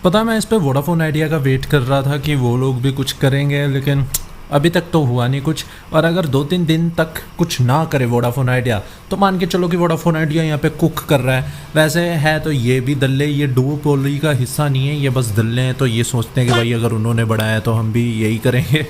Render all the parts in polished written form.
पता है मैं इस पे वोडाफोन आइडिया का वेट कर रहा था कि वो लोग भी कुछ करेंगे, लेकिन अभी तक तो हुआ नहीं कुछ। और अगर 2-3 दिन तक कुछ ना करे वोडाफोन आइडिया तो मान के चलो कि वोडाफोन आइडिया यहाँ पे कुक कर रहा है। वैसे है तो ये भी दल्ले, ये डुओपोली का हिस्सा नहीं है, ये बस दल्ले हैं। तो ये सोचते हैं कि भाई अगर उन्होंने बढ़ाया तो हम भी यही करेंगे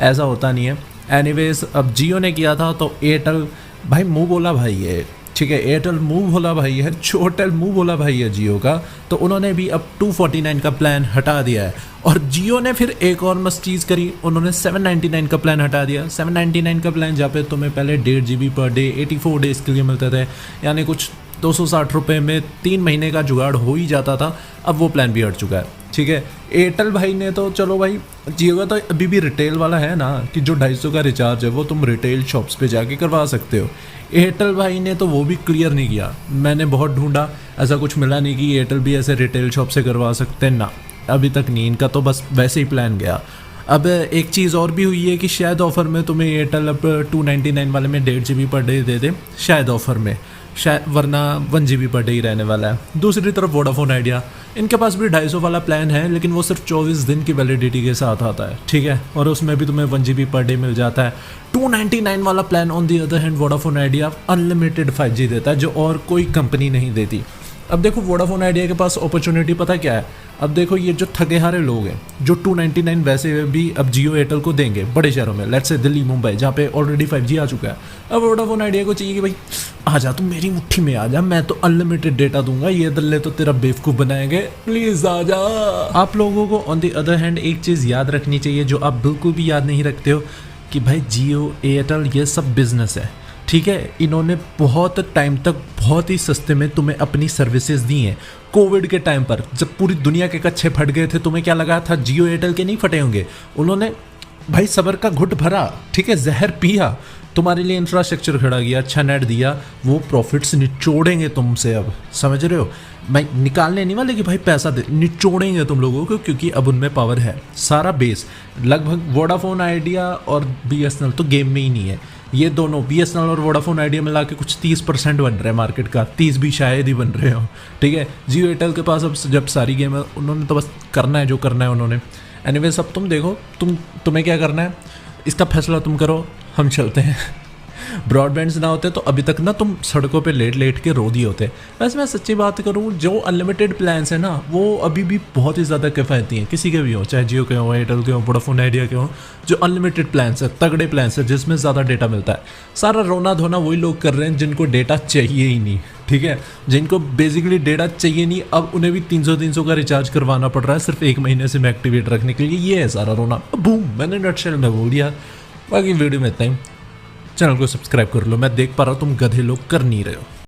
ऐसा होता नहीं है। एनीवेज अब जियो ने किया था तो एयरटेल भाई मुँह बोला भाई है, ठीक है, एयरटेल मुंह भोला भाई है, एयरटेल मुंह भोला भाई है जियो का। तो उन्होंने भी अब 249 का प्लान हटा दिया है। और जियो ने फिर एक और मस्त चीज़ करी, उन्होंने 799 का प्लान हटा दिया। 799 का प्लान जहाँ पे तुम्हें पहले 1.5 GB पर डे 84 डेज़ के लिए मिलते थे, यानी कुछ 260 रुपये में 3 महीने का जुगाड़ हो ही जाता था। अब वो प्लान भी हट चुका है, ठीक है। एयरटेल भाई ने तो चलो भाई, जियो का तो अभी भी रिटेल वाला है ना कि जो 250 का रिचार्ज है वो तुम रिटेल शॉप्स पे जाके करवा सकते हो। एयरटेल भाई ने तो वो भी क्लियर नहीं किया, मैंने बहुत ढूंढा, ऐसा कुछ मिला नहीं कि एयरटेल भी ऐसे रिटेल शॉप से करवा सकते हैं ना, अभी तक नहीं। इनका तो बस वैसे ही प्लान गया। अब एक चीज़ और भी हुई है कि शायद ऑफ़र में तुम्हें एयरटेल अब 299 वाले में 1.5 GB पर डे दे दे, शायद ऑफ़र में, शायद, वरना 1 GB पर डे ही रहने वाला है। दूसरी तरफ वोडाफोन आइडिया, इनके पास भी 250 वाला प्लान है, लेकिन वो सिर्फ 24 दिन की वैलिडिटी के साथ आता है, ठीक है, और उसमें भी तुम्हें 1 GB पर डे मिल जाता है। 299 वाला plan on the other hand Vodafone idea unlimited 5G देता है, जो और कोई कंपनी नहीं देती। अब देखो वोडाफोन आइडिया के पास अपॉर्चुनिटी पता क्या है। अब देखो ये जो थके हारे लोग हैं जो 299 वैसे भी अब जियो एयरटेल को देंगे बड़े शहरों में, लेट्स से दिल्ली मुंबई जहाँ पे ऑलरेडी 5G आ चुका है। अब वोडाफोन आइडिया को चाहिए कि भाई आ जा, तुम मेरी मुट्ठी में आ जा, मैं तो अनलिमिटेड डेटा दूंगा, ये दल्ले तो तेरा बेवकूफ़ बनाएंगे, प्लीज़ आ जा। आप लोगों को ऑन दी अदर हैंड एक चीज़ याद रखनी चाहिए जो आप बिल्कुल भी याद नहीं रखते हो, कि भाई जियो एयरटेल ये सब बिजनेस है, ठीक है। इन्होंने बहुत टाइम तक बहुत ही सस्ते में तुम्हें अपनी सर्विसेज दी हैं। कोविड के टाइम पर जब पूरी दुनिया के कच्चे फट गए थे, तुम्हें क्या लगा था जियो एयरटेल के नहीं फटे होंगे? उन्होंने भाई सबर का घुट भरा, ठीक है, जहर पिया, तुम्हारे लिए इंफ्रास्ट्रक्चर खड़ा किया, अच्छा नेट दिया, वो प्रॉफिट्स निचोड़ेंगे तुमसे। अब समझ रहे हो, भाई निकालने नहीं वाले कि भाई पैसा दे, निचोड़ेंगे तुम लोगों को, क्योंकि अब उनमें पावर है। सारा बेस लगभग वोडाफोन आइडिया और BSNL तो गेम में ही नहीं है, ये दोनों BSNL और वोडाफोन आइडिया मिला के कुछ 30% बन रहे हैं मार्केट का, 30 भी शायद ही बन रहे हो, ठीक है। जियो एयरटेल के पास अब जब सारी गेम है, उन्होंने तो बस करना है जो करना है उन्होंने। एनीवे सब तुम देखो, तुम्हें क्या करना है इसका फैसला तुम करो, हम चलते हैं। ब्रॉडबैंड्स ना होते तो अभी तक ना तुम सड़कों पे लेट लेट के रो दिए होते। वैसे मैं सच्ची बात करूँ, जो अनलिमिटेड प्लान्स हैं ना वो अभी भी बहुत ही ज़्यादा किफ़ायती हैं, किसी के भी हो, चाहे जियो के हो, एयरटेल के हो, वोडाफोन आइडिया के हो। जो अनलिमिटेड प्लान्स है, तगड़े प्लान्स है जिसमें ज़्यादा डेटा मिलता है, सारा रोना धोना वही लोग कर रहे हैं जिनको डेटा चाहिए ही नहीं, ठीक है, जिनको बेसिकली डेटा चाहिए नहीं। अब उन्हें भी 300 का रिचार्ज करवाना पड़ रहा है सिर्फ 1 महीने से एक्टिवेट रखने के लिए। ये है सारा रोना। बूम, मैंने नटशेल में बोल दिया। बाकी वीडियो में इतना ही, चैनल को सब्सक्राइब कर लो, मैं देख पा रहा हूँ तुम गधे लोग कर नहीं रहे हो।